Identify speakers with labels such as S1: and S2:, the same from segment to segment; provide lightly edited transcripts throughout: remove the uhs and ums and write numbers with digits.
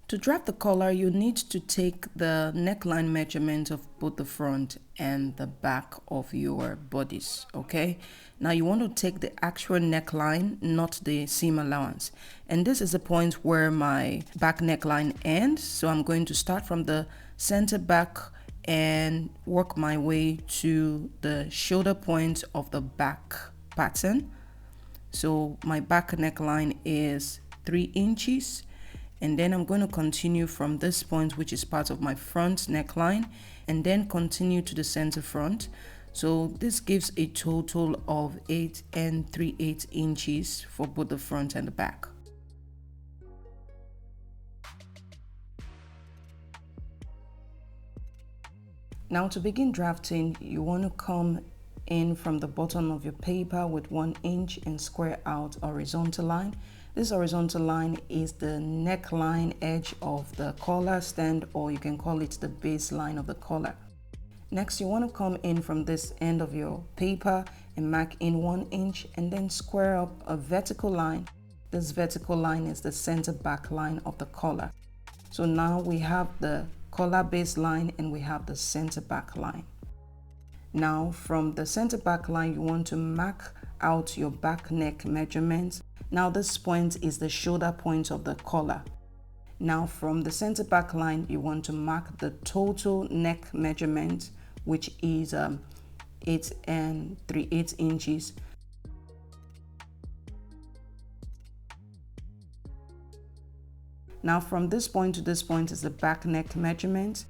S1: To draft the collar, you need to take the neckline measurement of both the front and the back of your bodice, okay? Now you want to take the actual neckline, not the seam allowance. And this is the point where my back neckline ends. So I'm going to start from the center back and work my way to the shoulder point of the back pattern. So my back neckline is 3 inches. And then I'm going to continue from this point, which is part of my front neckline, and then continue to the center front. So this gives a total of 8 3/8 inches for both the front and the back. Now to begin drafting, you want to come in from the bottom of your paper with 1 inch and square out a horizontal line. This horizontal line is the neckline edge of the collar stand, or you can call it the baseline of the collar. Next, you want to come in from this end of your paper and mark in 1 inch and then square up a vertical line. This vertical line is the center back line of the collar. So now we have the collar baseline and we have the center back line. Now from the center back line, you want to mark out your back neck measurements. Now this point is the shoulder point of the collar. Now from the center back line, you want to mark the total neck measurement, which is 8 3/8 inches. Now from this point to this point is the back neck measurement.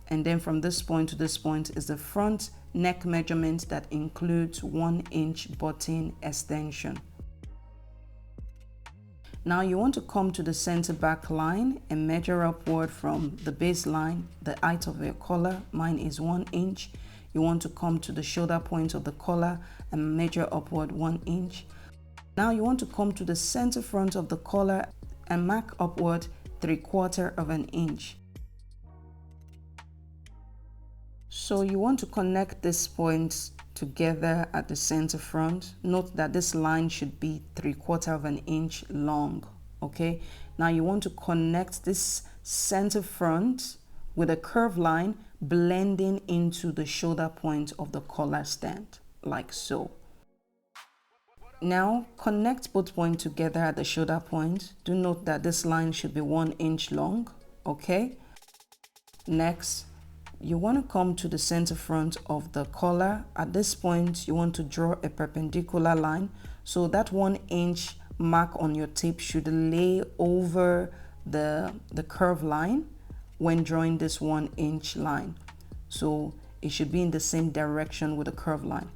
S1: And then from this point to this point is the front neck measurement that includes 1 inch button extension. Now you want to come to the center back line and measure upward from the baseline, the height of your collar. Mine is 1 inch. You want to come to the shoulder point of the collar and measure upward 1 inch. Now you want to come to the center front of the collar and mark upward 3/4 of an inch. So you want to connect these points together at the center front. Note that this line should be 3/4 of an inch long, okay? Now you want to connect this center front with a curved line blending into the shoulder point of the collar stand, like so. Now connect both points together at the shoulder point. Do note that this line should be 1 inch long, okay? Next, you want to come to the center front of the collar. At this point, you want to draw a perpendicular line. So that 1 inch mark on your tape should lay over the curved line when drawing this 1 inch line. So it should be in the same direction with the curved line.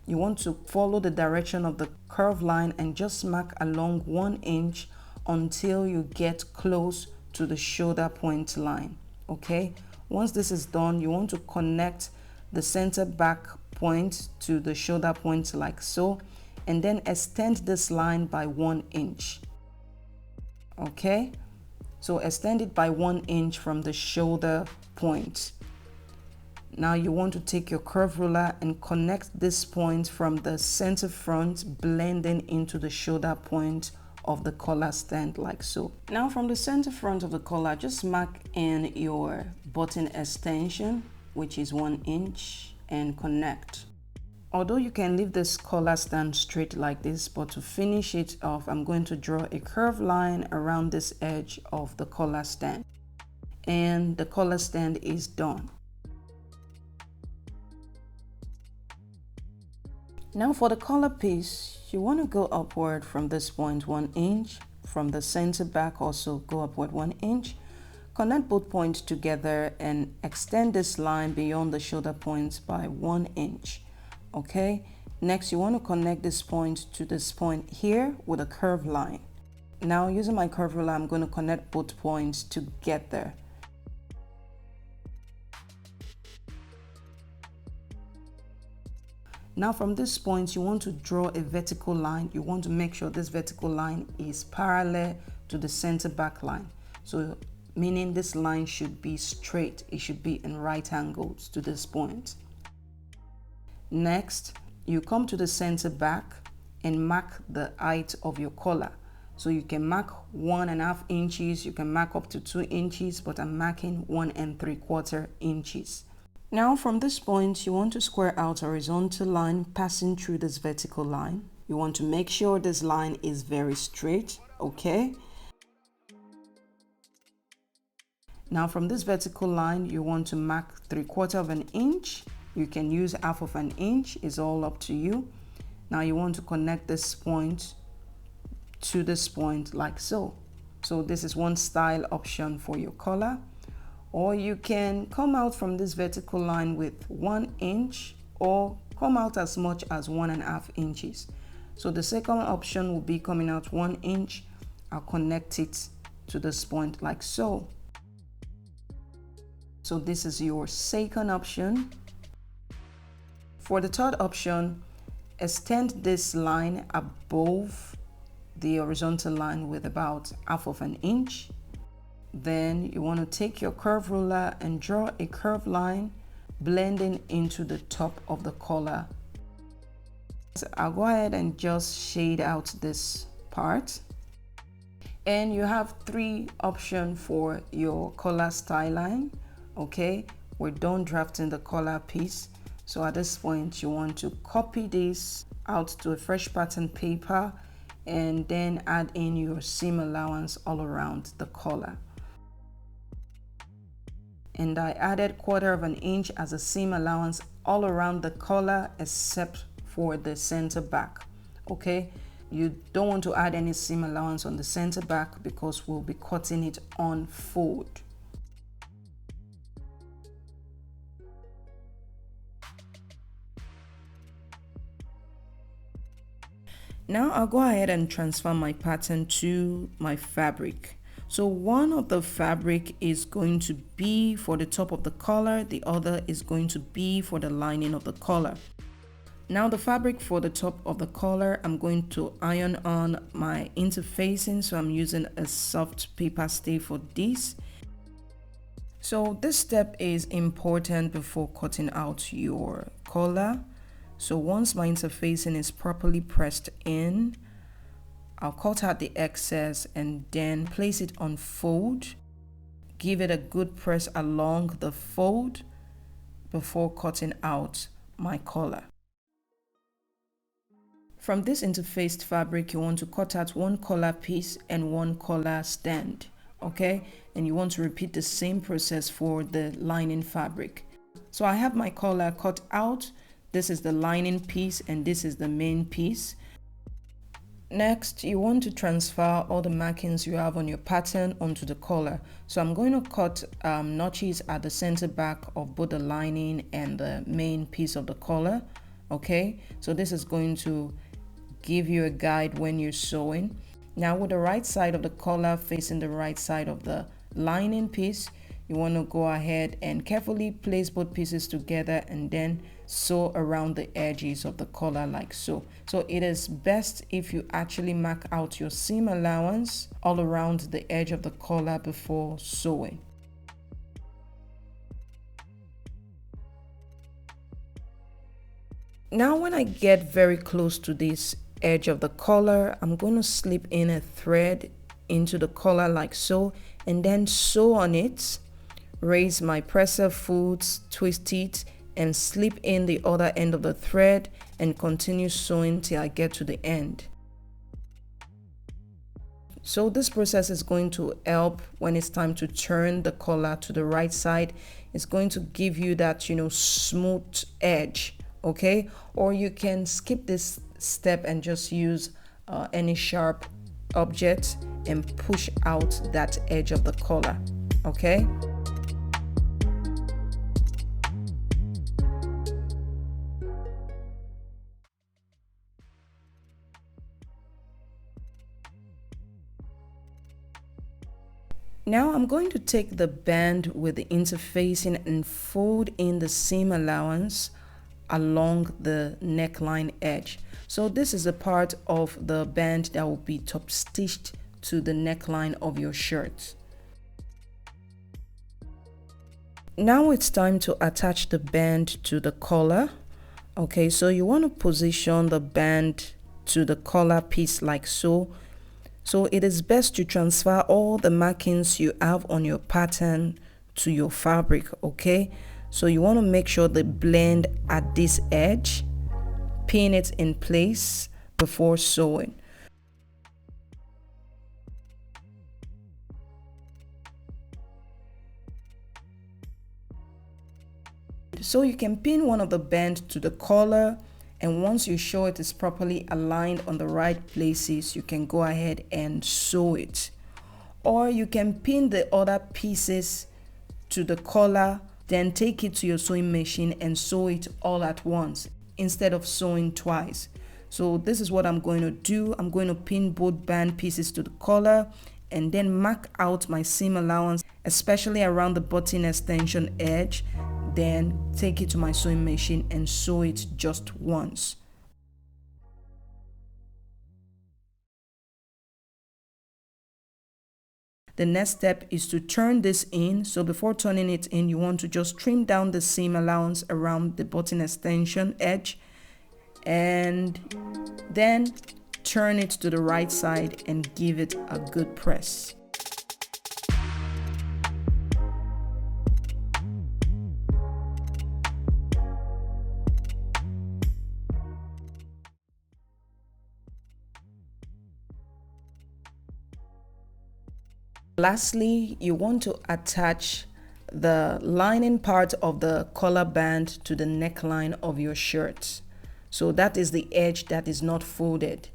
S1: You want to follow the direction of the curved line and just mark along 1 inch until you get close to the shoulder point line, okay? Once this is done, you want to connect the center back point to the shoulder point like so, and then extend this line by 1 inch, okay? So extend it by 1 inch from the shoulder point. Now you want to take your curve ruler and connect this point from the center front, blending into the shoulder point of the collar stand like so. Now from the center front of the collar, just mark in your button extension, which is 1 inch, and connect. Although you can leave this collar stand straight like this, but to finish it off, I'm going to draw a curved line around this edge of the collar stand. And the collar stand is done. Now for the collar piece, you want to go upward from this point 1 inch. From the center back, also go upward 1 inch. Connect both points together and extend this line beyond the shoulder points by 1 inch. Okay, next you want to connect this point to this point here with a curved line. Now using my curve ruler, I'm going to connect both points together. Now from this point, you want to draw a vertical line. You want to make sure this vertical line is parallel to the center back line. So meaning this line should be straight. It should be in right angles to this point. Next, you come to the center back and mark the height of your collar. So you can mark 1.5 inches, you can mark up to 2 inches, but I'm marking 1 3/4 inches. Now from this point, you want to square out a horizontal line passing through this vertical line. You want to make sure this line is very straight, okay? Now from this vertical line, you want to mark 3/4 inch. You can use 1/2 inch, it's all up to you. Now you want to connect this point to this point like so. So this is one style option for your collar. Or you can come out from this vertical line with 1 inch or come out as much as 1.5 inches. So the second option will be coming out 1 inch. I'll connect it to this point like so. So this is your second option. For the third option, extend this line above the horizontal line with about 1/2 inch. Then you want to take your curve ruler and draw a curved line blending into the top of the collar. So I'll go ahead and just shade out this part. And you have 3 options for your collar style line. Okay, we're done drafting the collar piece. So at this point, you want to copy this out to a fresh pattern paper and then add in your seam allowance all around the collar. And I added 1/4 inch as a seam allowance all around the collar except for the center back. Okay, you don't want to add any seam allowance on the center back because we'll be cutting it on fold. Now I'll go ahead and transfer my pattern to my fabric. So one of the fabric is going to be for the top of the collar, the other is going to be for the lining of the collar. Now the fabric for the top of the collar, I'm going to iron on my interfacing, so I'm using a soft paper stay for this. So this step is important before cutting out your collar. So once my interfacing is properly pressed in, I'll cut out the excess and then place it on fold. Give it a good press along the fold before cutting out my collar. From this interfaced fabric, you want to cut out 1 collar piece and 1 collar stand, okay? And you want to repeat the same process for the lining fabric. So I have my collar cut out. This is the lining piece and this is the main piece. Next, you want to transfer all the markings you have on your pattern onto the collar. So I'm going to cut notches at the center back of both the lining and the main piece of the collar. Okay, so this is going to give you a guide when you're sewing. Now with the right side of the collar facing the right side of the lining piece, you want to go ahead and carefully place both pieces together and then sew around the edges of the collar like so. So it is best if you actually mark out your seam allowance all around the edge of the collar before sewing. Now when I get very close to this edge of the collar, I'm going to slip in a thread into the collar like so and then sew on it. Raise my presser foot, twist it and slip in the other end of the thread and continue sewing till I get to the end. So this process is going to help when it's time to turn the collar to the right side. It's going to give you that, smooth edge, okay? Or you can skip this step and just use any sharp object and push out that edge of the collar, okay? Now I'm going to take the band with the interfacing and fold in the seam allowance along the neckline edge. So this is a part of the band that will be top stitched to the neckline of your shirt. Now it's time to attach the band to the collar. Okay, so you want to position the band to the collar piece like so. So it is best to transfer all the markings you have on your pattern to your fabric, okay? So you want to make sure they blend at this edge, pin it in place before sewing. So you can pin one of the band to the collar, and once you're sure it is properly aligned on the right places, you can go ahead and sew it. Or you can pin the other pieces to the collar, then take it to your sewing machine and sew it all at once instead of sewing twice. So this is what I'm going to do. I'm going to pin both band pieces to the collar and then mark out my seam allowance, especially around the button extension edge, then take it to my sewing machine and sew it just once. The next step is to turn this in. So before turning it in, you want to just trim down the seam allowance around the button extension edge and then turn it to the right side and give it a good press. Lastly, you want to attach the lining part of the collar band to the neckline of your shirt. So that is the edge that is not folded.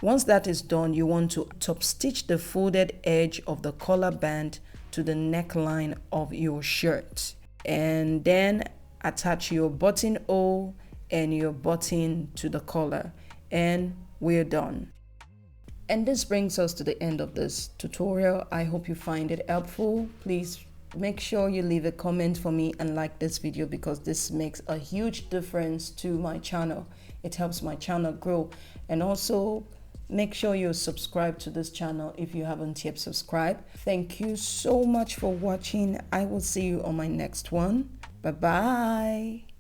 S1: Once that is done, you want to top stitch the folded edge of the collar band to the neckline of your shirt. And then attach your buttonhole and your button to the collar. And we're done. And this brings us to the end of this tutorial. I hope you find it helpful. Please make sure you leave a comment for me and like this video, because this makes a huge difference to my channel. It helps my channel grow. And also make sure you subscribe to this channel if you haven't yet subscribed. Thank you so much for watching. I will see you on my next one. Bye bye.